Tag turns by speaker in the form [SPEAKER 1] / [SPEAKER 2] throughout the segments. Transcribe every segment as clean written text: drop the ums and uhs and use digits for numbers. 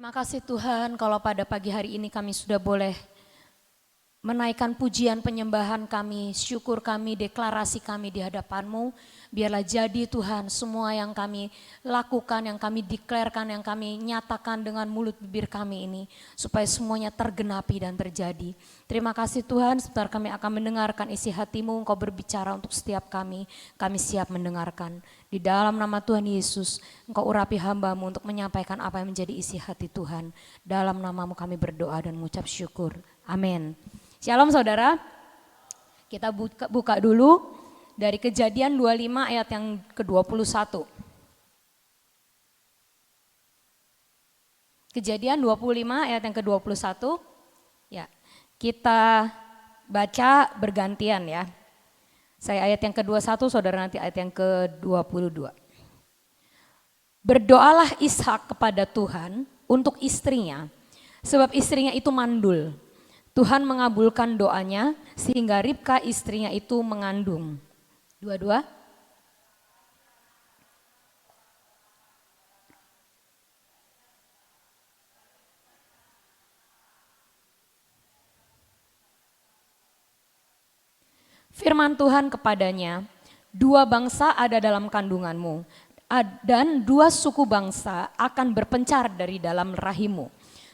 [SPEAKER 1] Terima kasih Tuhan kalau pada pagi hari ini kami sudah boleh menaikkan pujian penyembahan kami, syukur kami, deklarasi kami di hadapan-Mu. Biarlah jadi Tuhan semua yang kami lakukan, yang kami deklarkan, yang kami nyatakan dengan mulut bibir kami ini. Supaya semuanya tergenapi dan terjadi. Terima kasih Tuhan, sebentar kami akan mendengarkan isi hati-Mu, Engkau berbicara untuk setiap kami siap mendengarkan. Di dalam nama Tuhan Yesus, Engkau urapi hamba-Mu untuk menyampaikan apa yang menjadi isi hati Tuhan. Dalam nama-Mu kami berdoa dan mengucap syukur. Amin. Shalom saudara, kita buka dulu dari Kejadian 25 ayat yang ke-21. Kejadian 25 ayat yang ke-21, ya kita baca bergantian ya. Saya ayat yang ke-21, saudara nanti ayat yang ke-22. Berdoalah Ishak kepada Tuhan untuk istrinya, sebab istrinya itu mandul. Tuhan mengabulkan doanya sehingga Ribka istrinya itu mengandung. Dua-dua. Firman Tuhan kepadanya, dua bangsa ada dalam kandunganmu dan dua suku bangsa akan berpencar dari dalam rahimmu.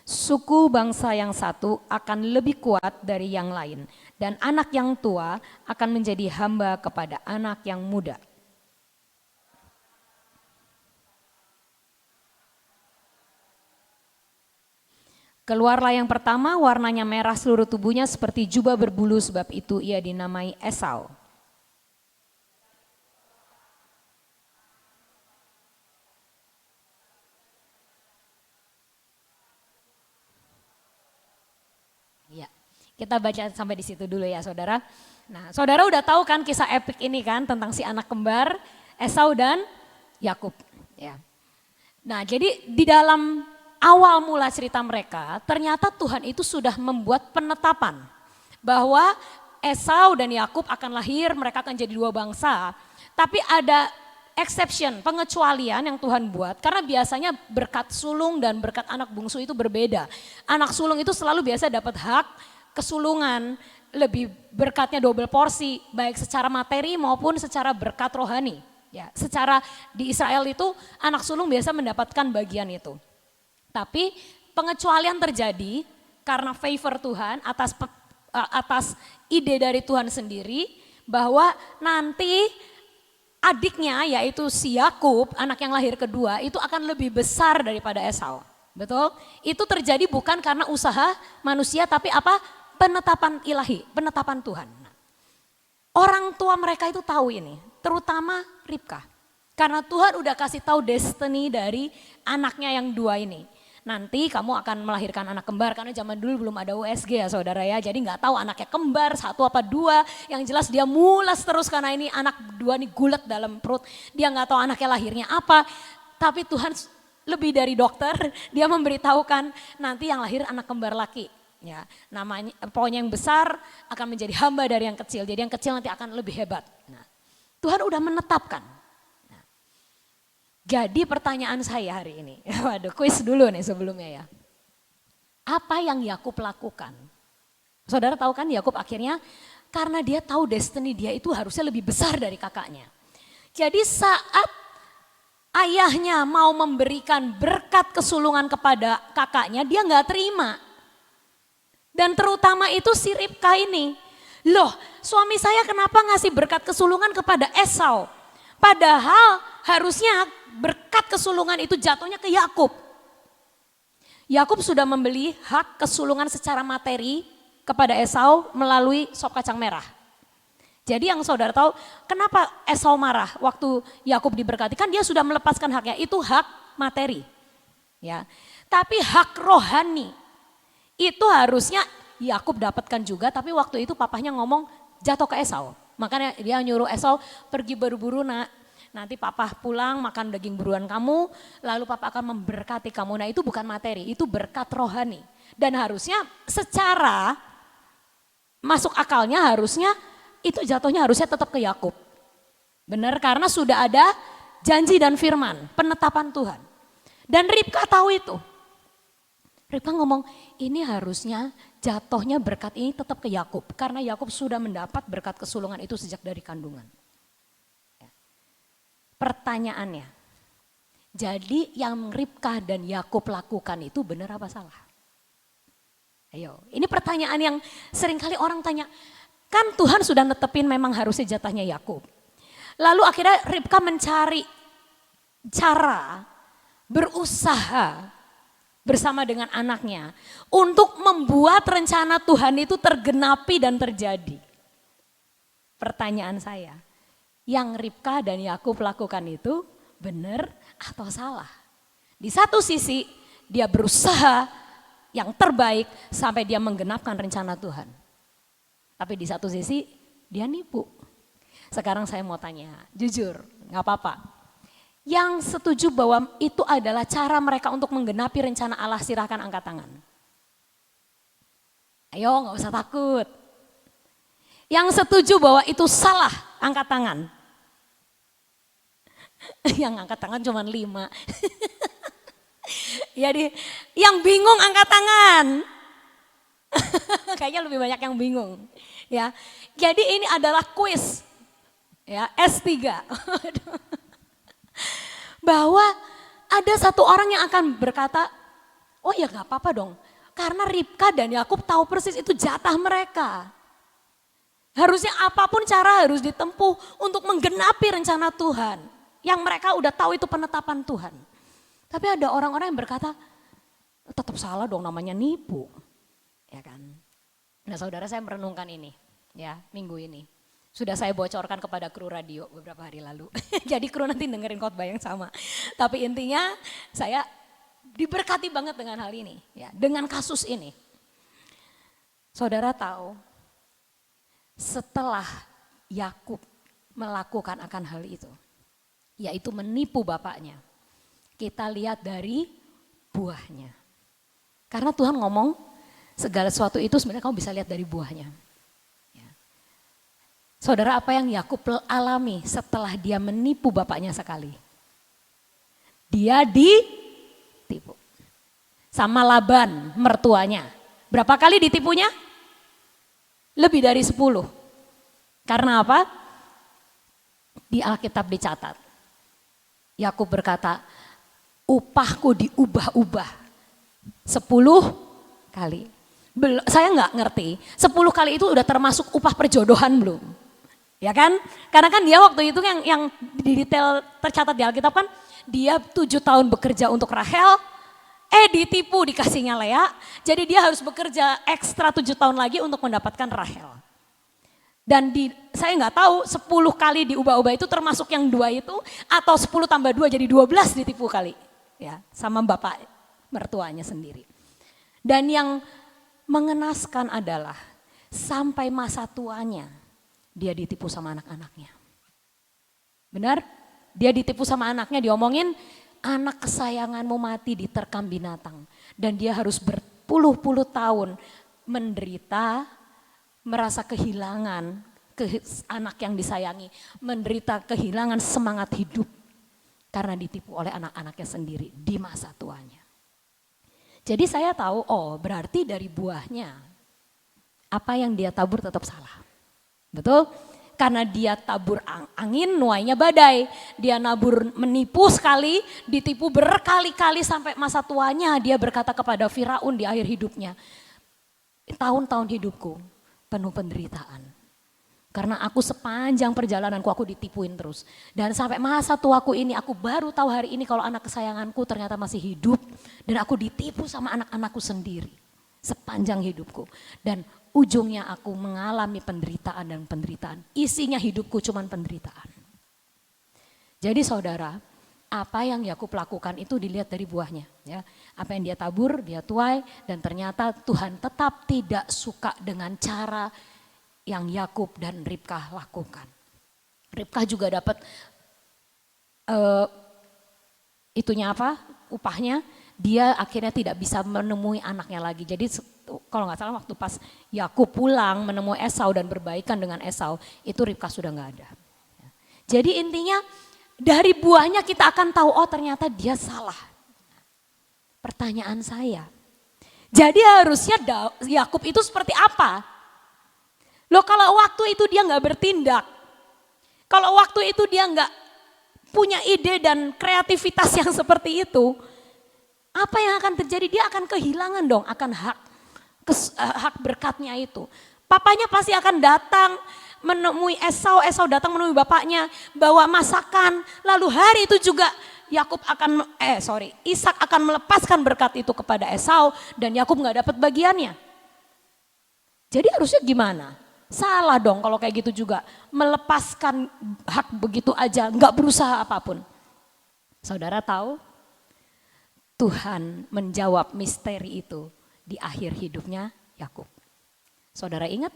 [SPEAKER 1] Suku bangsa yang satu akan lebih kuat dari yang lain, dan anak yang tua akan menjadi hamba kepada anak yang muda. Keluarlah yang pertama, warnanya merah seluruh tubuhnya seperti jubah berbulu, sebab itu ia dinamai Esau. Kita baca sampai di situ dulu ya saudara. Nah saudara udah tahu kan kisah epik ini kan tentang si anak kembar Esau dan Yakub. Ya. Nah jadi di dalam awal mula cerita mereka ternyata Tuhan itu sudah membuat penetapan bahwa Esau dan Yakub akan lahir, mereka akan jadi dua bangsa. Tapi ada exception, pengecualian yang Tuhan buat karena biasanya berkat sulung dan berkat anak bungsu itu berbeda. Anak sulung itu selalu biasa dapat hak kesulungan, lebih berkatnya double porsi, baik secara materi maupun secara berkat rohani. Ya, secara di Israel itu anak sulung biasa mendapatkan bagian itu. Tapi pengecualian terjadi karena favor Tuhan atas ide dari Tuhan sendiri bahwa nanti adiknya yaitu si Yakub, anak yang lahir kedua itu akan lebih besar daripada Esau. Betul? Itu terjadi bukan karena usaha manusia tapi apa? Penetapan ilahi, penetapan Tuhan. Orang tua mereka itu tahu ini, terutama Ribka. Karena Tuhan udah kasih tahu destiny dari anaknya yang dua ini. Nanti kamu akan melahirkan anak kembar karena zaman dulu belum ada USG ya saudara ya. Jadi nggak tahu anaknya kembar satu apa dua. Yang jelas dia mulas terus karena ini anak dua nih gulet dalam perut. Dia nggak tahu anaknya lahirnya apa. Tapi Tuhan lebih dari dokter, dia memberitahukan nanti yang lahir anak kembar laki. Ya, namanya pokoknya yang besar akan menjadi hamba dari yang kecil. Jadi yang kecil nanti akan lebih hebat. Nah, Tuhan udah menetapkan. Nah, jadi pertanyaan saya hari ini, waduh kuis dulu nih sebelumnya ya. Apa yang Yakub lakukan? Saudara tahu kan Yakub akhirnya karena dia tahu destiny dia itu harusnya lebih besar dari kakaknya. Jadi saat ayahnya mau memberikan berkat kesulungan kepada kakaknya, dia nggak terima. Dan terutama itu si Ribka ini. Loh suami saya kenapa ngasih berkat kesulungan kepada Esau? Padahal harusnya berkat kesulungan itu jatuhnya ke Yakub. Yakub sudah membeli hak kesulungan secara materi kepada Esau melalui sop kacang merah. Jadi yang saudara tahu kenapa Esau marah waktu Yakub diberkati? Kan dia sudah melepaskan haknya, itu hak materi. Ya. Tapi hak rohani itu harusnya Yakub dapatkan juga, tapi waktu itu papahnya ngomong jatuh ke Esau. Makanya dia nyuruh Esau pergi berburu nak, nanti papa pulang makan daging buruan kamu, lalu papa akan memberkati kamu. Nah itu bukan materi, itu berkat rohani. Dan harusnya secara masuk akalnya harusnya itu jatuhnya harusnya tetap ke Yakub. Benar karena sudah ada janji dan firman, penetapan Tuhan. Dan Ribka tahu itu. Ribka ngomong, ini harusnya jatuhnya berkat ini tetap ke Yakub. Karena Yakub sudah mendapat berkat kesulungan itu sejak dari kandungan. Pertanyaannya, jadi yang Ribka dan Yakub lakukan itu benar apa salah? Ayo, ini pertanyaan yang seringkali orang tanya. Kan Tuhan sudah netepin memang harusnya jatahnya Yakub. Lalu akhirnya Ribka mencari cara, berusaha bersama dengan anaknya untuk membuat rencana Tuhan itu tergenapi dan terjadi. Pertanyaan saya, yang Ribka dan Yakub lakukan itu benar atau salah? Di satu sisi dia berusaha yang terbaik sampai dia menggenapkan rencana Tuhan. Tapi di satu sisi dia nipu. Sekarang saya mau tanya, jujur, gak apa-apa. Yang setuju bahwa itu adalah cara mereka untuk menggenapi rencana Allah, silahkan angkat tangan. Ayo gak usah takut. Yang setuju bahwa itu salah, angkat tangan. Yang angkat tangan cuma 5. Jadi yang bingung angkat tangan. Kayaknya lebih banyak yang bingung. Ya, jadi ini adalah kuis. Ya, S3. Bahwa ada satu orang yang akan berkata, oh ya gak apa-apa dong. Karena Ribka dan Yakub tahu persis itu jatah mereka. Harusnya apapun cara harus ditempuh untuk menggenapi rencana Tuhan. Yang mereka udah tahu itu penetapan Tuhan. Tapi ada orang-orang yang berkata, tetap salah dong, namanya nipu. Ya kan. Nah saudara, saya merenungkan ini ya minggu ini. Sudah saya bocorkan kepada kru radio beberapa hari lalu. Jadi kru nanti dengerin khotbah yang sama. Tapi intinya saya diberkati banget dengan hal ini. Ya, dengan kasus ini. Saudara tahu setelah Yakub melakukan akan hal itu. Yaitu menipu bapaknya. Kita lihat dari buahnya. Karena Tuhan ngomong segala sesuatu itu sebenarnya kamu bisa lihat dari buahnya. Saudara, apa yang Yakub alami setelah dia menipu bapaknya sekali? Dia ditipu. Sama Laban, mertuanya. Berapa kali ditipunya? Lebih dari 10. Karena apa? Di Alkitab dicatat. Yakub berkata, upahku diubah-ubah 10 kali. Saya nggak ngerti, 10 kali itu udah termasuk upah perjodohan belum? Ya kan? Karena kan dia waktu itu yang di detail tercatat di Alkitab kan dia 7 tahun bekerja untuk Rahel, ditipu dikasihnya Lea, jadi dia harus bekerja ekstra 7 tahun lagi untuk mendapatkan Rahel. Dan saya nggak tahu 10 kali diubah-ubah itu termasuk yang 2 itu atau 10 tambah 2 jadi 12 ditipu kali. Ya, sama bapak mertuanya sendiri. Dan yang mengenaskan adalah sampai masa tuanya dia ditipu sama anak-anaknya. Benar? Dia ditipu sama anaknya, diomongin anak kesayanganmu mati diterkam binatang. Dan dia harus berpuluh-puluh tahun menderita, merasa kehilangan anak yang disayangi. Menderita kehilangan semangat hidup. Karena ditipu oleh anak-anaknya sendiri di masa tuanya. Jadi saya tahu, oh berarti dari buahnya apa yang dia tabur tetap salah. Betul? Karena dia tabur angin, nuainya badai. Dia nabur menipu sekali, ditipu berkali-kali sampai masa tuanya dia berkata kepada Firaun di akhir hidupnya. Tahun-tahun hidupku penuh penderitaan. Karena aku sepanjang perjalananku aku ditipuin terus. Dan sampai masa tuaku ini aku baru tahu hari ini kalau anak kesayanganku ternyata masih hidup. Dan aku ditipu sama anak-anakku sendiri sepanjang hidupku. Dan ujungnya aku mengalami penderitaan dan penderitaan. Isinya hidupku cuman penderitaan. Jadi saudara, apa yang Yakub lakukan itu dilihat dari buahnya. Ya. Apa yang dia tabur, dia tuai. Dan ternyata Tuhan tetap tidak suka dengan cara yang Yakub dan Ribka lakukan. Ribka juga dapat itunya apa? Upahnya. Dia akhirnya tidak bisa menemui anaknya lagi. Jadi kalau nggak salah waktu pas Yakub pulang menemui Esau dan berbaikan dengan Esau, itu Ribka sudah nggak ada. Jadi intinya dari buahnya kita akan tahu, oh ternyata dia salah. Pertanyaan saya, Jadi harusnya Yakub itu seperti apa? Loh kalau waktu itu dia nggak bertindak, kalau waktu itu dia nggak punya ide dan kreativitas yang seperti itu, apa yang akan terjadi? Dia akan kehilangan dong akan hak berkatnya itu. Papanya pasti akan datang menemui Esau, Esau datang menemui bapaknya, bawa masakan, lalu hari itu juga Ishak akan melepaskan berkat itu kepada Esau dan Yakub nggak dapat bagiannya. Jadi harusnya gimana? Salah dong kalau kayak gitu juga, melepaskan hak begitu aja, nggak berusaha apapun. Saudara tahu, Tuhan menjawab misteri itu di akhir hidupnya Yakub. Saudara ingat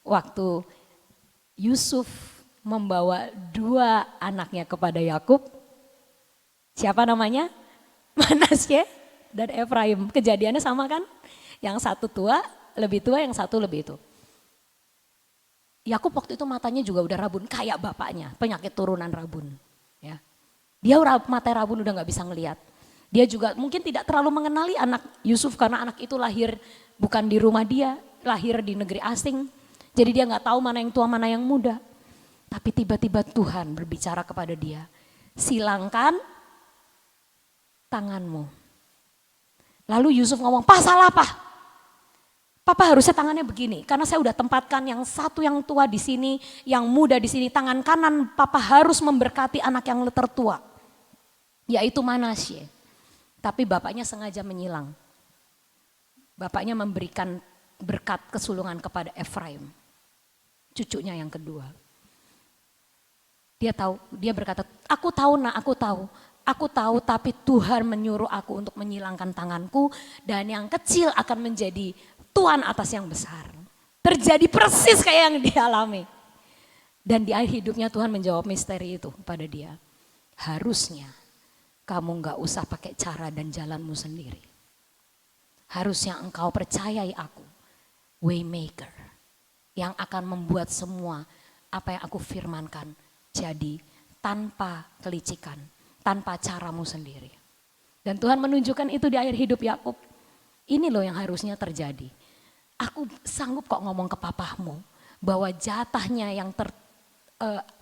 [SPEAKER 1] waktu Yusuf membawa 2 anaknya kepada Yakub, siapa namanya? Manasye dan Efraim. Kejadiannya sama kan? Yang satu lebih tua, yang satu lebih itu. Yakub waktu itu matanya juga udah rabun kayak bapaknya, penyakit turunan rabun. Ya. Dia mata rabun udah gak bisa ngelihat. Dia juga mungkin tidak terlalu mengenali anak Yusuf karena anak itu lahir bukan di rumah dia, lahir di negeri asing. Jadi dia gak tahu mana yang tua mana yang muda. Tapi tiba-tiba Tuhan berbicara kepada dia, silangkan tanganmu. Lalu Yusuf ngomong, "Pak, salah Pak. Papa harusnya tangannya begini, karena saya udah tempatkan yang satu yang tua di sini, yang muda di sini. Tangan kanan Papa harus memberkati anak yang tertua, yaitu Manasye." Tapi bapaknya sengaja menyilang. Bapaknya memberikan berkat kesulungan kepada Efraim, cucunya yang kedua. Dia berkata, "Aku tahu nak, aku tahu, tapi Tuhan menyuruh aku untuk menyilangkan tanganku dan yang kecil akan menjadi tuan atas yang besar." Terjadi persis kayak yang dia alami. Dan di akhir hidupnya Tuhan menjawab misteri itu pada dia. Harusnya kamu gak usah pakai cara dan jalanmu sendiri. Harusnya engkau percayai aku, Waymaker, yang akan membuat semua apa yang aku firmankan jadi tanpa kelicikan, tanpa caramu sendiri. Dan Tuhan menunjukkan itu di akhir hidup Yakub. Ini loh yang harusnya terjadi. Aku sanggup kok ngomong ke papahmu bahwa jatahnya yang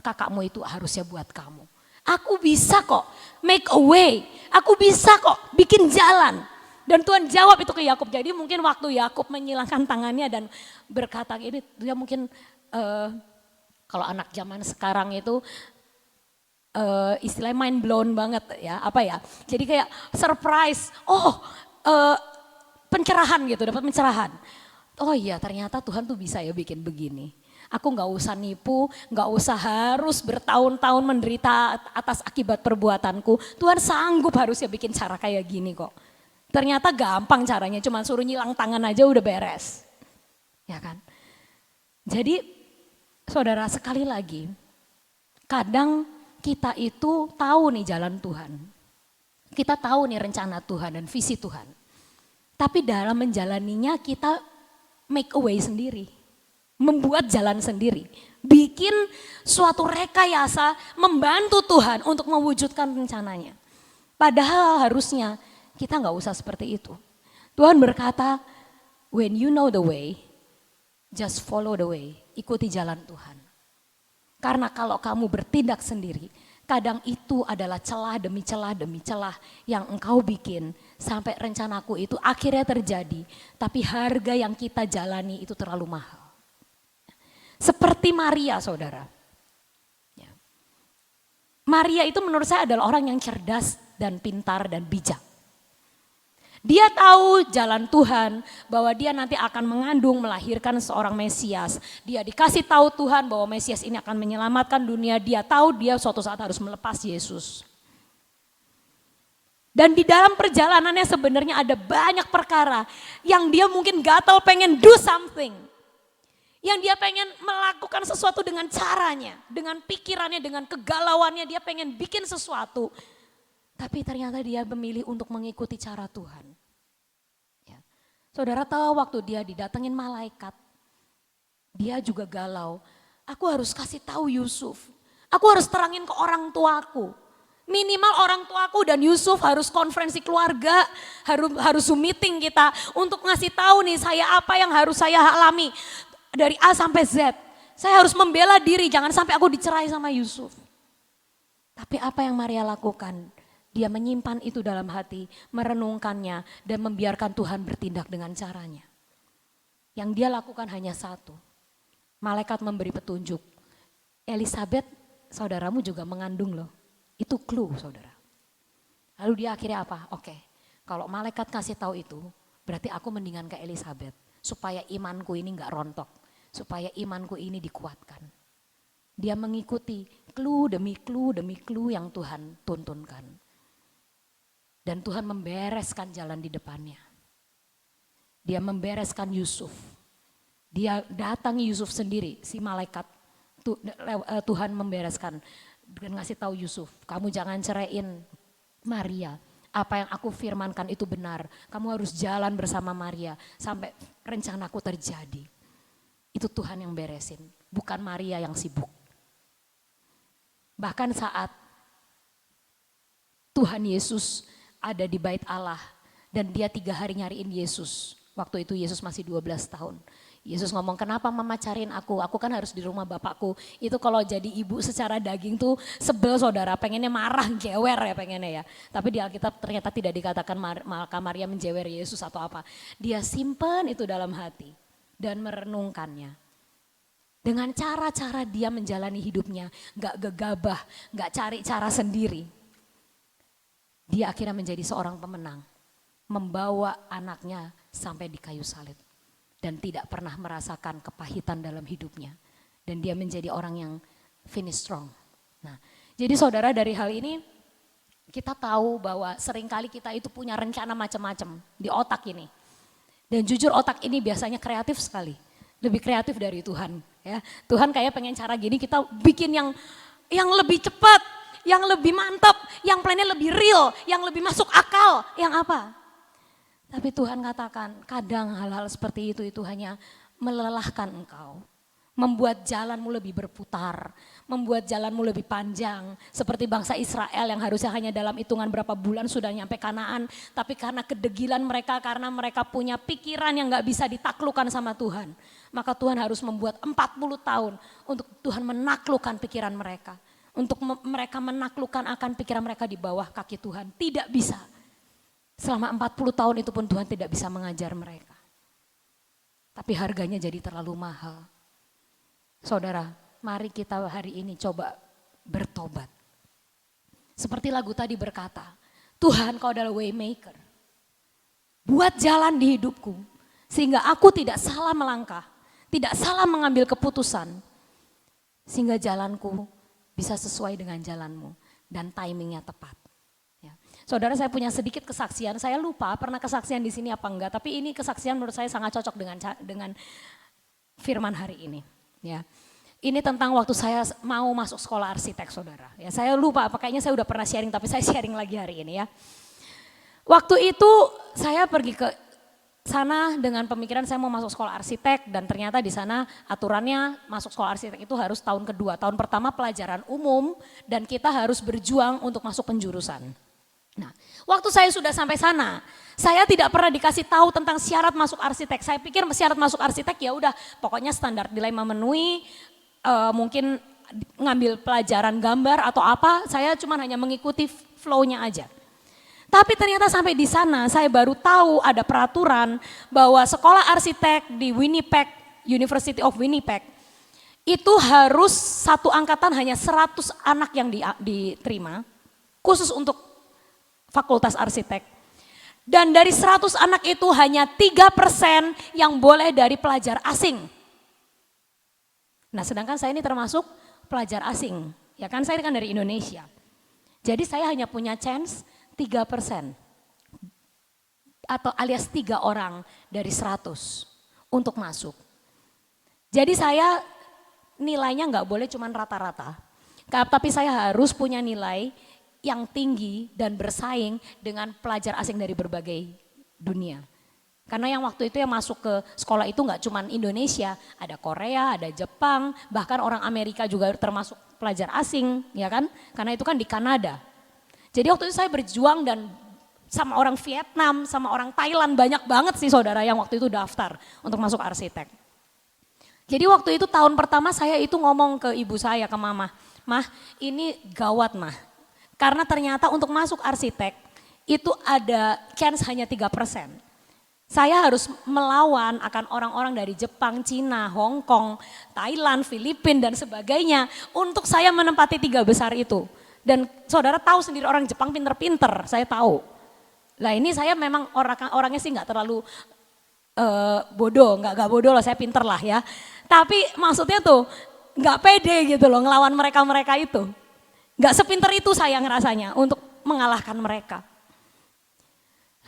[SPEAKER 1] kakakmu itu harusnya buat kamu. Aku bisa kok make a way, aku bisa kok bikin jalan. Dan Tuhan jawab itu ke Yakub. Jadi mungkin waktu Yakub menyilangkan tangannya dan berkata ini, dia mungkin kalau anak zaman sekarang itu istilahnya mind blown banget ya, apa ya? Jadi kayak surprise, pencerahan gitu, dapat pencerahan. Oh iya, ternyata Tuhan tuh bisa ya bikin begini. Aku gak usah nipu, gak usah harus bertahun-tahun menderita atas akibat perbuatanku. Tuhan sanggup harusnya bikin cara kayak gini kok. Ternyata gampang caranya, cuma suruh nyilang tangan aja udah beres. Ya kan? Jadi saudara sekali lagi, kadang kita itu tahu nih jalan Tuhan. Kita tahu nih rencana Tuhan dan visi Tuhan. Tapi dalam menjalaninya kita make a way sendiri. Membuat jalan sendiri. Bikin suatu rekayasa membantu Tuhan untuk mewujudkan rencananya. Padahal harusnya kita gak usah seperti itu. Tuhan berkata, when you know the way, just follow the way. Ikuti jalan Tuhan. Karena kalau kamu bertindak sendiri, kadang itu adalah celah demi celah demi celah yang engkau bikin sampai rencanaku itu akhirnya terjadi. Tapi harga yang kita jalani itu terlalu mahal. Seperti Maria saudara. Maria itu menurut saya adalah orang yang cerdas dan pintar dan bijak. Dia tahu jalan Tuhan bahwa dia nanti akan mengandung melahirkan seorang Mesias. Dia dikasih tahu Tuhan bahwa Mesias ini akan menyelamatkan dunia. Dia tahu dia suatu saat harus melepas Yesus. Dan di dalam perjalanannya sebenarnya ada banyak perkara yang dia mungkin gatal pengen do something. Yang dia pengen melakukan sesuatu dengan caranya, dengan pikirannya, dengan kegalauannya dia pengen bikin sesuatu. Tapi ternyata dia memilih untuk mengikuti cara Tuhan. Ya. Saudara tahu waktu dia didatengin malaikat, dia juga galau. Aku harus kasih tahu Yusuf, aku harus terangin ke orang tuaku. Minimal orang tuaku dan Yusuf harus konferensi keluarga, harus Zoom meeting kita untuk ngasih tahu nih saya apa yang harus saya alami dari A sampai Z. Saya harus membela diri, jangan sampai aku dicerai sama Yusuf. Tapi apa yang Maria lakukan? Dia menyimpan itu dalam hati, merenungkannya dan membiarkan Tuhan bertindak dengan caranya. Yang dia lakukan hanya satu. Malaikat memberi petunjuk. Elisabeth, saudaramu juga mengandung loh. Itu clue saudara. Lalu dia akhirnya apa? Oke, kalau malaikat kasih tahu itu, berarti aku mendingan ke Elisabeth. Supaya imanku ini gak rontok. Supaya imanku ini dikuatkan. Dia mengikuti clue demi clue yang Tuhan tuntunkan. Dan Tuhan membereskan jalan di depannya. Dia membereskan Yusuf. Dia datangi Yusuf sendiri, si malaikat. Tuhan membereskan. Dan ngasih tahu Yusuf, kamu jangan ceraiin Maria. Apa yang aku firmankan itu benar. Kamu harus jalan bersama Maria sampai rencanaku terjadi. Itu Tuhan yang beresin, bukan Maria yang sibuk. Bahkan saat Tuhan Yesus ada di bait Allah dan dia 3 hari nyariin Yesus. Waktu itu Yesus masih 12 tahun. Yesus ngomong, kenapa mama cariin aku? Aku kan harus di rumah bapakku. Itu kalau jadi ibu secara daging tuh sebel saudara, pengennya marah, jewer ya pengennya ya. Tapi di Alkitab ternyata tidak dikatakan maka Maria menjewer Yesus atau apa. Dia simpan itu dalam hati dan merenungkannya. Dengan cara-cara dia menjalani hidupnya, gak gegabah, gak cari cara sendiri. Dia akhirnya menjadi seorang pemenang. Membawa anaknya sampai di kayu salib. Dan tidak pernah merasakan kepahitan dalam hidupnya. Dan dia menjadi orang yang finish strong. Nah, jadi saudara dari hal ini kita tahu bahwa seringkali kita itu punya rencana macam-macam di otak ini. Dan jujur otak ini biasanya kreatif sekali. Lebih kreatif dari Tuhan. Ya. Tuhan kayak pengen cara gini kita bikin yang lebih cepat, yang lebih mantap, yang plannya lebih real, yang lebih masuk akal, yang apa? Tapi Tuhan katakan kadang hal-hal seperti itu hanya melelahkan engkau. Membuat jalanmu lebih berputar, membuat jalanmu lebih panjang. Seperti bangsa Israel yang harusnya hanya dalam hitungan berapa bulan sudah nyampe Kanaan. Tapi karena kedegilan mereka, karena mereka punya pikiran yang gak bisa ditaklukkan sama Tuhan. Maka Tuhan harus membuat 40 tahun untuk Tuhan menaklukkan pikiran mereka. Untuk mereka menaklukkan akan pikiran mereka di bawah kaki Tuhan. Tidak bisa. Selama 40 tahun itu pun Tuhan tidak bisa mengajar mereka. Tapi harganya jadi terlalu mahal. Saudara, mari kita hari ini coba bertobat. Seperti lagu tadi berkata, Tuhan kau adalah way maker. Buat jalan di hidupku, sehingga aku tidak salah melangkah, tidak salah mengambil keputusan. Sehingga jalanku bisa sesuai dengan jalanmu dan timingnya tepat. Saudara saya punya sedikit kesaksian, saya lupa pernah kesaksian di sini apa enggak, tapi ini kesaksian menurut saya sangat cocok dengan firman hari ini. Ya, ini tentang waktu saya mau masuk sekolah arsitek saudara. Ya, saya lupa, kayaknya saya udah pernah sharing, tapi saya sharing lagi hari ini ya. Waktu itu saya pergi ke sana dengan pemikiran saya mau masuk sekolah arsitek dan ternyata di sana aturannya masuk sekolah arsitek itu harus tahun kedua. Tahun pertama pelajaran umum dan kita harus berjuang untuk masuk penjurusan. Nah, waktu saya sudah sampai sana, saya tidak pernah dikasih tahu tentang syarat masuk arsitek. Saya pikir syarat masuk arsitek ya udah, pokoknya standar nilai memenuhi, mungkin ngambil pelajaran gambar atau apa. Saya cuma hanya mengikuti flow-nya aja. Tapi ternyata sampai di sana saya baru tahu ada peraturan bahwa sekolah arsitek di Winnipeg, University of Winnipeg, itu harus satu angkatan hanya 100 anak yang diterima, khusus untuk fakultas arsitek. Dan dari 100 anak itu hanya 3% yang boleh dari pelajar asing. Nah sedangkan saya ini termasuk pelajar asing. Ya kan saya kan dari Indonesia. Jadi saya hanya punya chance 3%. Atau alias 3 orang dari 100 untuk masuk. Jadi saya nilainya nggak boleh cuma rata-rata. Tapi saya harus punya nilai yang tinggi dan bersaing dengan pelajar asing dari berbagai dunia. Karena yang waktu itu yang masuk ke sekolah itu nggak cuma Indonesia, ada Korea, ada Jepang, bahkan orang Amerika juga termasuk pelajar asing, ya kan? Karena itu kan di Kanada. Jadi waktu itu saya berjuang dan sama orang Vietnam, sama orang Thailand, banyak banget sih saudara yang waktu itu daftar untuk masuk arsitek. Jadi waktu itu tahun pertama saya itu ngomong ke ibu saya, ke mama, "Mah, ini gawat mah." Karena ternyata untuk masuk arsitek itu ada chance hanya 3%. Saya harus melawan akan orang-orang dari Jepang, Cina, Hong Kong, Thailand, Filipina dan sebagainya untuk saya menempati 3 besar itu. Dan saudara tahu sendiri orang Jepang pinter-pinter, saya tahu. Lah ini saya memang orangnya sih nggak terlalu bodoh, nggak bodoh lah, saya pinter lah ya. Tapi maksudnya tuh nggak pede gitu loh ngelawan mereka-mereka itu. Nggak sepinter itu saya ngerasanya untuk mengalahkan mereka.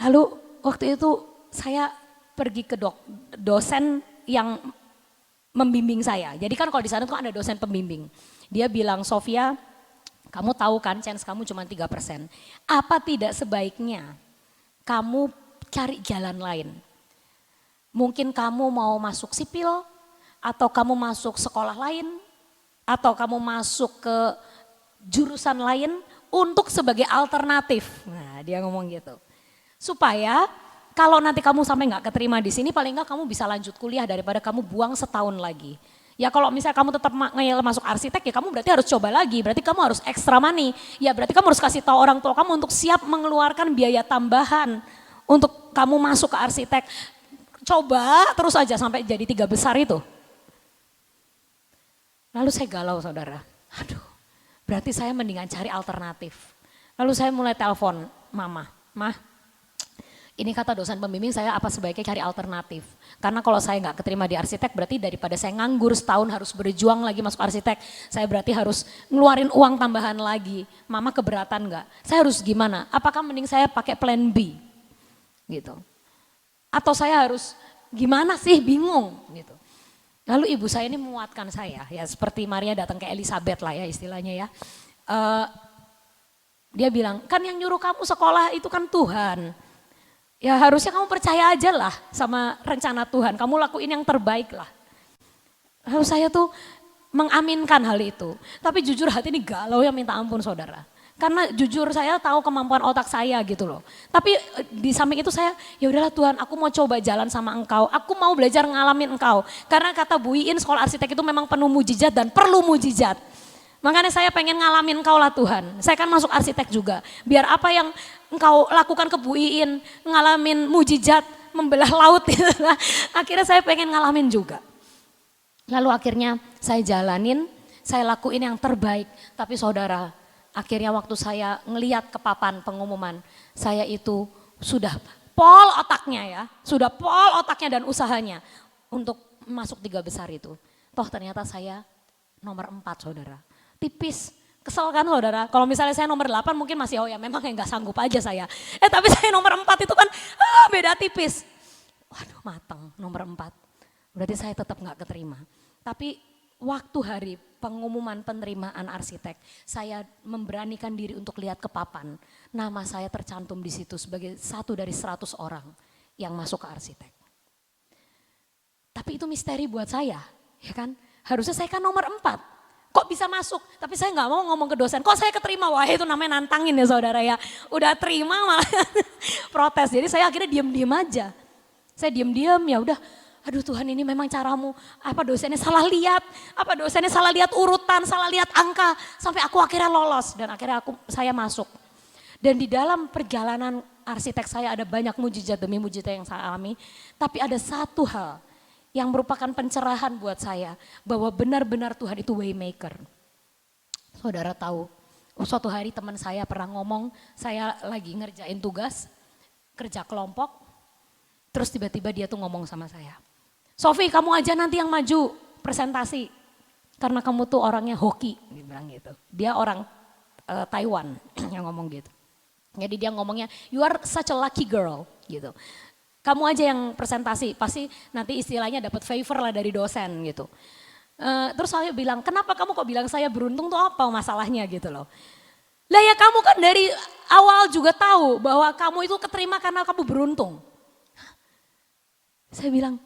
[SPEAKER 1] Lalu waktu itu saya pergi ke dosen yang membimbing saya. Jadi kan kalau di sana tuh ada dosen pembimbing. Dia bilang, "Sofia, kamu tahu kan chance kamu cuma 3%. Apa tidak sebaiknya kamu cari jalan lain? Mungkin kamu mau masuk sipil, atau kamu masuk sekolah lain, atau kamu masuk ke jurusan lain untuk sebagai alternatif." Nah dia ngomong gitu. Supaya kalau nanti kamu sampai nggak keterima di sini, paling nggak kamu bisa lanjut kuliah daripada kamu buang setahun lagi. Ya kalau misalnya kamu tetap ngeyel masuk arsitek, ya kamu berarti harus coba lagi, berarti kamu harus extra money. Ya berarti kamu harus kasih tahu orang tua kamu untuk siap mengeluarkan biaya tambahan untuk kamu masuk ke arsitek. Coba terus aja sampai jadi 3 besar itu. Lalu saya galau saudara, aduh berarti saya mendingan cari alternatif. Lalu saya mulai telepon mama, "Mah, ini kata dosen pembimbing saya apa sebaiknya cari alternatif. Karena kalau saya nggak keterima di arsitek berarti daripada saya nganggur setahun harus berjuang lagi masuk arsitek. Saya berarti harus ngeluarin uang tambahan lagi. Mama keberatan nggak? Saya harus gimana? Apakah mending saya pakai plan B? Gitu. Atau saya harus gimana sih bingung gitu." Lalu ibu saya ini menguatkan saya ya seperti Maria datang ke Elizabeth lah ya istilahnya ya. Dia bilang kan yang nyuruh kamu sekolah itu kan Tuhan. Ya harusnya kamu percaya aja lah sama rencana Tuhan, kamu lakuin yang terbaik lah. Lalu saya tuh mengaminkan hal itu. Tapi jujur hati ini galau ya minta ampun saudara. Karena jujur saya tahu kemampuan otak saya gitu loh. Tapi di samping itu saya ya udahlah Tuhan aku mau coba jalan sama engkau. Aku mau belajar ngalamin engkau. Karena kata Bu Iin sekolah arsitek itu memang penuh mujizat dan perlu mujizat. Makanya saya pengen ngalamin engkau lah Tuhan. Saya kan masuk arsitek juga. Biar apa yang engkau lakukan ke Bu Iin, ngalamin mujizat, membelah laut. Akhirnya saya pengen ngalamin juga. Lalu akhirnya saya jalanin, saya lakuin yang terbaik. Tapi saudara, akhirnya waktu saya ngeliat ke papan pengumuman, saya itu sudah pol otaknya ya. Sudah pol otaknya dan usahanya untuk masuk 3 besar itu. Toh ternyata saya nomor 4 saudara. Tipis, kesel kan saudara, kalau misalnya saya nomor 8 mungkin masih oh ya memang yang gak sanggup aja saya. Tapi saya nomor 4 itu kan beda tipis. Waduh mateng nomor 4, berarti saya tetap gak keterima. Tapi waktu hari pengumuman penerimaan arsitek, saya memberanikan diri untuk lihat ke papan. Nama saya tercantum di situ sebagai satu dari 100 orang yang masuk ke arsitek. Tapi itu misteri buat saya, ya kan? Harusnya saya kan nomor 4. Kok bisa masuk? Tapi saya nggak mau ngomong ke dosen. Kok saya keterima? Wah itu namanya nantangin ya saudara ya. Udah terima malah protes. Jadi saya akhirnya diem-diem aja. Saya diem-diem ya udah. Aduh Tuhan ini memang caramu. Apa dosennya salah lihat? Apa dosennya salah lihat urutan? Salah lihat angka? Sampai aku akhirnya lolos dan akhirnya saya masuk. Dan di dalam perjalanan arsitek saya ada banyak mujizat demi mujizat yang saya alami. Tapi ada satu hal yang merupakan pencerahan buat saya bahwa benar-benar Tuhan itu waymaker. Saudara tahu, suatu hari teman saya pernah ngomong, saya lagi ngerjain tugas, kerja kelompok, terus tiba-tiba dia tuh ngomong sama saya, "Sofi kamu aja nanti yang maju presentasi, karena kamu tuh orangnya hoki," dia bilang gitu. Dia orang Taiwan yang ngomong gitu. Jadi dia ngomongnya, "You are such a lucky girl," gitu. Kamu aja yang presentasi, pasti nanti istilahnya dapat favor lah dari dosen gitu. Terus saya bilang, "Kenapa kamu kok bilang saya beruntung tuh apa masalahnya gitu loh?" Lah ya kamu kan dari awal juga tahu bahwa kamu itu keterima karena kamu beruntung. Saya bilang,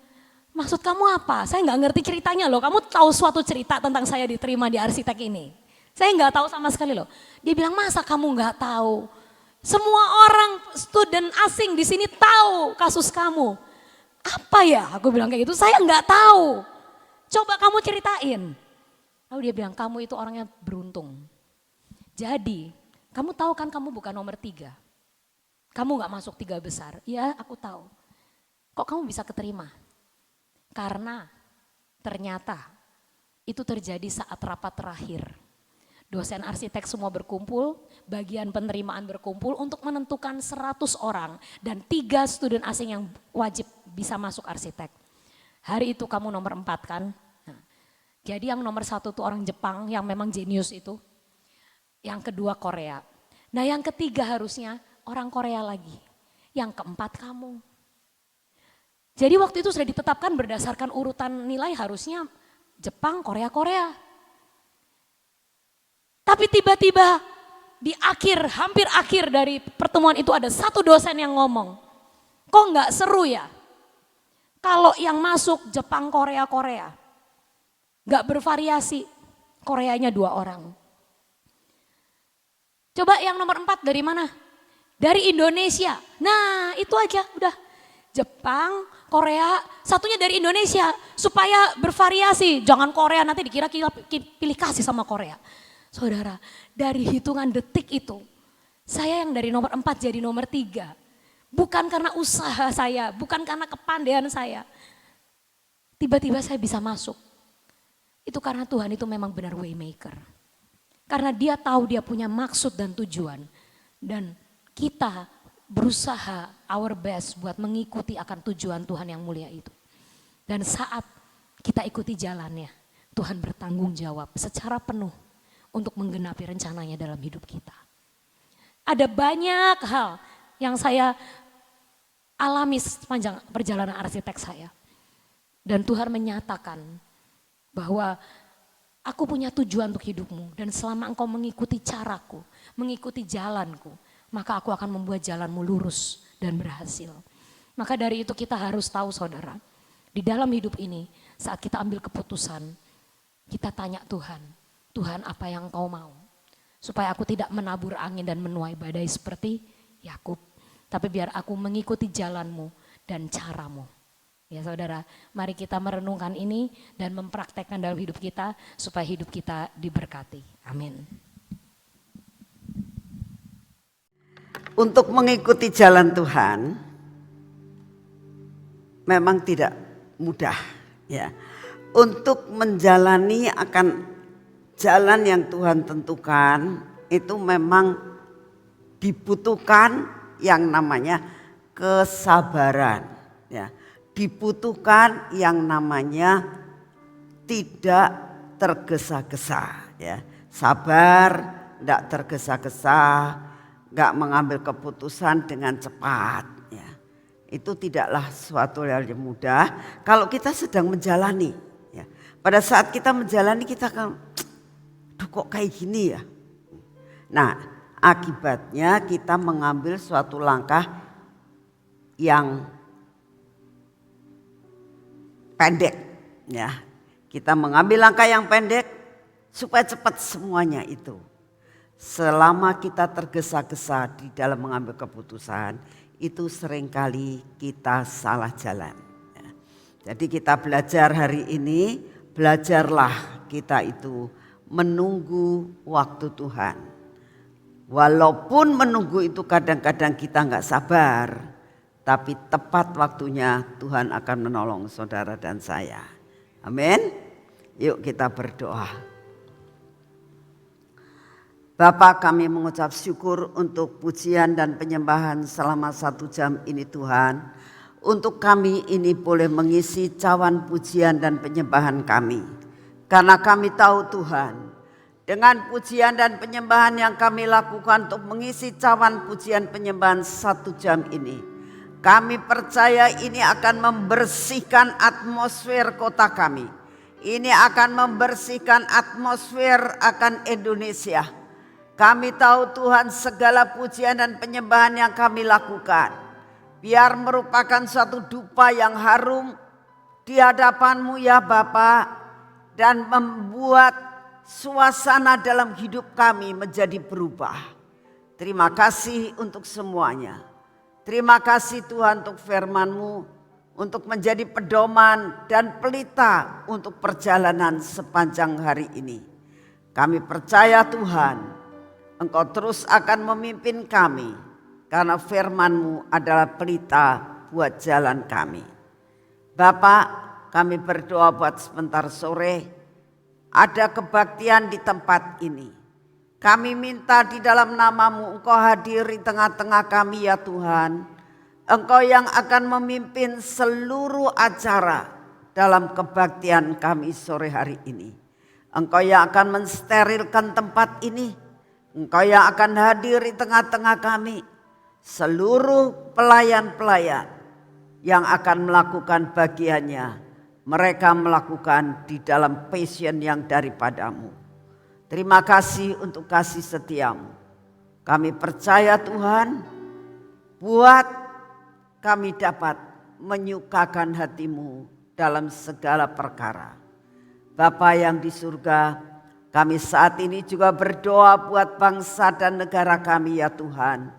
[SPEAKER 1] "Maksud kamu apa? Saya nggak ngerti ceritanya loh, kamu tahu suatu cerita tentang saya diterima di arsitek ini?" Saya nggak tahu sama sekali loh. Dia bilang, masa kamu nggak tahu? Semua orang student asing di sini tahu kasus kamu. Apa ya? Aku bilang kayak gitu, saya nggak tahu. Coba kamu ceritain. Lalu dia bilang, kamu itu orangnya beruntung. Jadi, kamu tahu kan kamu bukan nomor 3. Kamu gak masuk 3 besar. Iya, aku tahu. Kok kamu bisa keterima? Karena ternyata itu terjadi saat rapat terakhir. Dosen arsitek semua berkumpul, bagian penerimaan berkumpul untuk menentukan 100 orang dan 3 student asing yang wajib bisa masuk arsitek. Hari itu kamu nomor 4 kan? Nah, jadi yang nomor 1 tuh orang Jepang yang memang jenius itu. Yang kedua Korea. Nah yang ketiga harusnya orang Korea lagi. Yang keempat kamu. Jadi waktu itu sudah ditetapkan berdasarkan urutan nilai harusnya Jepang, Korea, Korea. Tapi tiba-tiba di akhir, hampir akhir dari pertemuan itu ada satu dosen yang ngomong. Kok nggak seru ya? Kalau yang masuk Jepang, Korea, Korea. Nggak bervariasi, Koreanya 2 orang. Coba yang nomor 4 dari mana? Dari Indonesia. Nah itu aja udah. Jepang, Korea, satunya dari Indonesia. Supaya bervariasi. Jangan Korea nanti dikira pilih kasih sama Korea. Saudara, dari hitungan detik itu. Saya yang dari nomor 4 jadi nomor 3. Bukan karena usaha saya, bukan karena kepandaian saya. Tiba-tiba saya bisa masuk. Itu karena Tuhan itu memang benar waymaker. Karena dia tahu dia punya maksud dan tujuan. Dan kita berusaha our best buat mengikuti akan tujuan Tuhan yang mulia itu. Dan saat kita ikuti jalannya, Tuhan bertanggung jawab secara penuh untuk menggenapi rencananya dalam hidup kita. Ada banyak hal yang saya alami sepanjang perjalanan arsitek saya. Dan Tuhan menyatakan bahwa aku punya tujuan untuk hidupmu dan selama engkau mengikuti caraku, mengikuti jalanku, maka aku akan membuat jalanmu lurus dan berhasil. Maka dari itu kita harus tahu saudara, di dalam hidup ini saat kita ambil keputusan, kita tanya Tuhan, Tuhan apa yang engkau mau? Supaya aku tidak menabur angin dan menuai badai seperti Yakub, tapi biar aku mengikuti jalanmu dan caramu. Ya saudara, mari kita merenungkan ini dan mempraktekkan dalam hidup kita supaya hidup kita diberkati. Amin.
[SPEAKER 2] Untuk mengikuti jalan Tuhan memang tidak mudah ya. Untuk menjalani akan jalan yang Tuhan tentukan itu memang dibutuhkan yang namanya kesabaran ya. Dibutuhkan yang namanya tidak tergesa-gesa ya. Sabar, tidak tergesa-gesa, enggak mengambil keputusan dengan cepat ya. Itu tidaklah suatu hal yang mudah kalau kita sedang menjalani ya. Pada saat kita menjalani kita akan aduh kok kayak gini ya. Nah, akibatnya kita mengambil suatu langkah yang pendek ya. Kita mengambil langkah yang pendek supaya cepat semuanya itu. Selama kita tergesa-gesa di dalam mengambil keputusan, itu seringkali kita salah jalan. Ya. Jadi kita belajar hari ini, belajarlah kita itu menunggu waktu Tuhan. Walaupun menunggu itu kadang-kadang kita nggak sabar, tapi tepat waktunya Tuhan akan menolong saudara dan saya. Amin. Yuk kita berdoa. Bapa, kami mengucap syukur untuk pujian dan penyembahan selama 1 jam ini Tuhan. Untuk kami ini boleh mengisi cawan pujian dan penyembahan kami. Karena kami tahu Tuhan, dengan pujian dan penyembahan yang kami lakukan untuk mengisi cawan pujian penyembahan 1 jam ini, kami percaya ini akan membersihkan atmosfer kota kami. Ini akan membersihkan atmosfer akan Indonesia. Kami tahu Tuhan segala pujian dan penyembahan yang kami lakukan, biar merupakan suatu dupa yang harum di hadapan-Mu ya Bapa, dan membuat suasana dalam hidup kami menjadi berubah. Terima kasih untuk semuanya. Terima kasih Tuhan untuk firman-Mu, untuk menjadi pedoman dan pelita untuk perjalanan sepanjang hari ini. Kami percaya Tuhan, Engkau terus akan memimpin kami, karena firman-Mu adalah pelita buat jalan kami. Bapak, kami berdoa buat sebentar sore, ada kebaktian di tempat ini. Kami minta di dalam nama-Mu Engkau hadir di tengah-tengah kami ya Tuhan. Engkau yang akan memimpin seluruh acara dalam kebaktian kami sore hari ini. Engkau yang akan mensterilkan tempat ini. Engkau yang akan hadir di tengah-tengah kami. Seluruh pelayan-pelayan yang akan melakukan bagiannya, mereka melakukan di dalam passion yang daripada-Mu. Terima kasih untuk kasih setia-Mu. Kami percaya Tuhan, buat kami dapat menyukakan hati-Mu dalam segala perkara. Bapa yang di surga, kami saat ini juga berdoa buat bangsa dan negara kami ya Tuhan.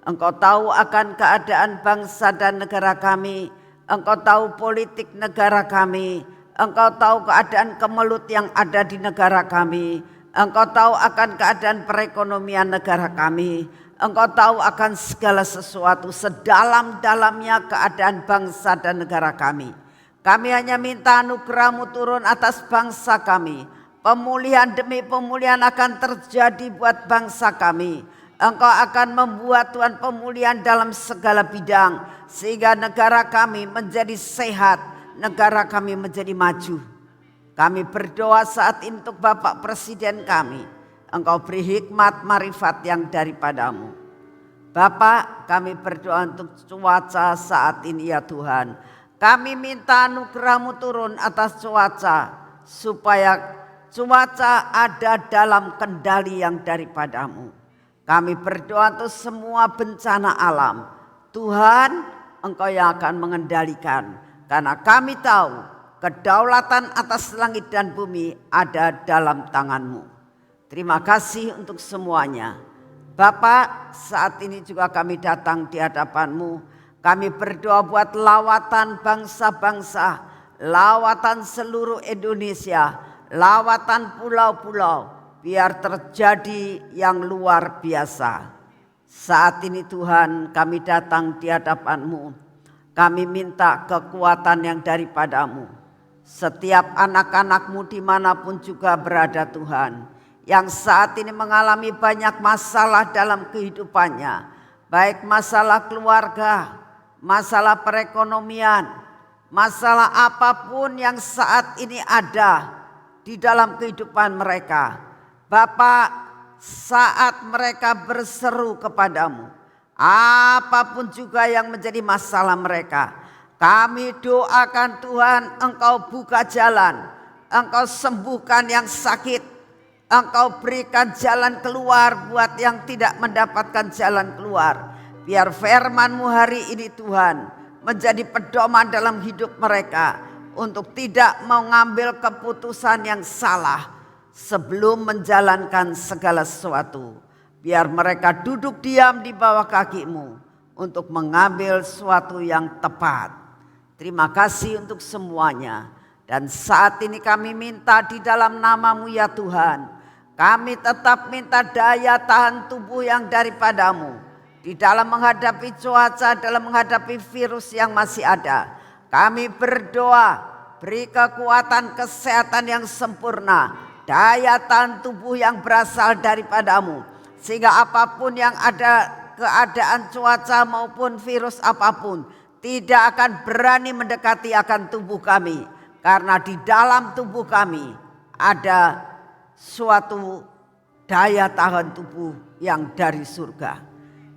[SPEAKER 2] Engkau tahu akan keadaan bangsa dan negara kami. Engkau tahu politik negara kami. Engkau tahu keadaan kemelut yang ada di negara kami. Engkau tahu akan keadaan perekonomian negara kami. Engkau tahu akan segala sesuatu sedalam-dalamnya keadaan bangsa dan negara kami. Kami hanya minta anugerah-Mu turun atas bangsa kami. Pemulihan demi pemulihan akan terjadi buat bangsa kami. Engkau akan membuat Tuhan pemulihan dalam segala bidang. Sehingga negara kami menjadi sehat. Negara kami menjadi maju. Kami berdoa saat ini untuk Bapak Presiden kami. Engkau beri hikmat marifat yang daripada-Mu. Bapak, kami berdoa untuk cuaca saat ini ya Tuhan. Kami minta anugerah-Mu turun atas cuaca. Supaya cuaca ada dalam kendali yang daripada-Mu. Kami berdoa untuk semua bencana alam. Tuhan, Engkau yang akan mengendalikan. Karena kami tahu kedaulatan atas langit dan bumi ada dalam tangan-Mu. Terima kasih untuk semuanya. Bapak, saat ini juga kami datang di hadapan-Mu. Kami berdoa buat lawatan bangsa-bangsa, lawatan seluruh Indonesia, lawatan pulau-pulau, biar terjadi yang luar biasa. Saat ini Tuhan, kami datang di hadapan-Mu. Kami minta kekuatan yang daripada-Mu. Setiap anak-anak-Mu dimanapun juga berada Tuhan, yang saat ini mengalami banyak masalah dalam kehidupannya, baik masalah keluarga, masalah perekonomian, masalah apapun yang saat ini ada di dalam kehidupan mereka. Bapak, saat mereka berseru kepada-Mu, apapun juga yang menjadi masalah mereka, kami doakan Tuhan Engkau buka jalan, Engkau sembuhkan yang sakit, Engkau berikan jalan keluar buat yang tidak mendapatkan jalan keluar. Biar firman-Mu hari ini Tuhan menjadi pedoman dalam hidup mereka untuk tidak mengambil keputusan yang salah sebelum menjalankan segala sesuatu. Biar mereka duduk diam di bawah kaki-Mu untuk mengambil sesuatu yang tepat. Terima kasih untuk semuanya. Dan saat ini kami minta di dalam nama-Mu ya Tuhan. Kami tetap minta daya tahan tubuh yang daripada-Mu. Di dalam menghadapi cuaca, dalam menghadapi virus yang masih ada. Kami berdoa, beri kekuatan kesehatan yang sempurna. Daya tahan tubuh yang berasal daripada-Mu. Sehingga apapun yang ada, keadaan cuaca maupun virus apapun, tidak akan berani mendekati akan tubuh kami. Karena di dalam tubuh kami ada suatu daya tahan tubuh yang dari surga.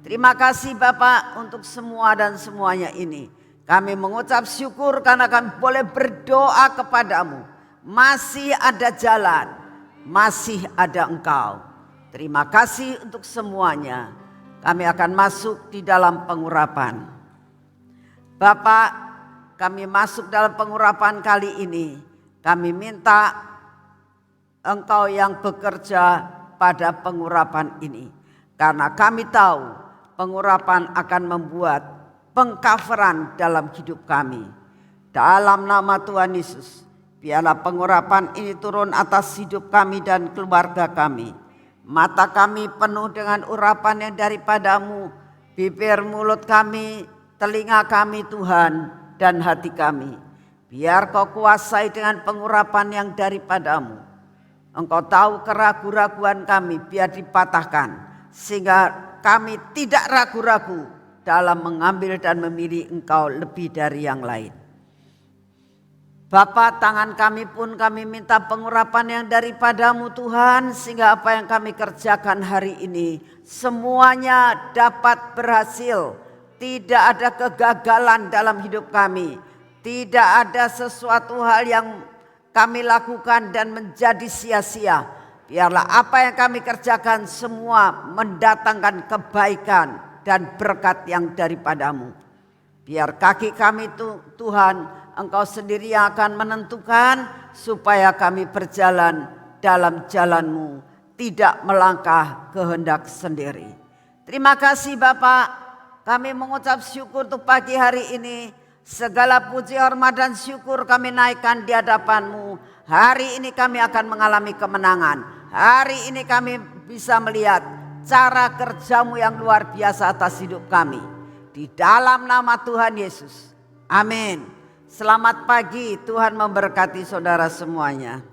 [SPEAKER 2] Terima kasih Bapak untuk semua dan semuanya ini. Kami mengucap syukur karena kami boleh berdoa kepada-Mu. Masih ada jalan, masih ada Engkau. Terima kasih untuk semuanya. Kami akan masuk di dalam pengurapan. Bapak, kami masuk dalam pengurapan kali ini. Kami minta Engkau yang bekerja pada pengurapan ini. Karena kami tahu pengurapan akan membuat pengcoveran dalam hidup kami. Dalam nama Tuhan Yesus, biarlah pengurapan ini turun atas hidup kami dan keluarga kami. Mata kami penuh dengan urapan yang daripadamu, bibir mulut kami, telinga kami Tuhan, dan hati kami. Biar kau kuasai dengan pengurapan yang daripadamu. Engkau tahu keraguan-raguan kami, biar dipatahkan. Sehingga kami tidak ragu-ragu dalam mengambil dan memilih Engkau lebih dari yang lain. Bapa, tangan kami pun kami minta pengurapan yang daripadamu Tuhan, sehingga apa yang kami kerjakan hari ini semuanya dapat berhasil. Tidak ada kegagalan dalam hidup kami. Tidak ada sesuatu hal yang kami lakukan dan menjadi sia-sia. Biarlah apa yang kami kerjakan semua mendatangkan kebaikan dan berkat yang daripadamu. Biar kaki kami Tuhan, Engkau sendiri yang akan menentukan supaya kami berjalan dalam jalan-Mu, tidak melangkah kehendak sendiri. Terima kasih Bapak, kami mengucap syukur untuk pagi hari ini. Segala puji, hormat dan syukur kami naikkan di hadapan-Mu. Hari ini kami akan mengalami kemenangan. Hari ini kami bisa melihat cara kerja-Mu yang luar biasa atas hidup kami. Di dalam nama Tuhan Yesus. Amin. Selamat pagi, Tuhan memberkati saudara semuanya.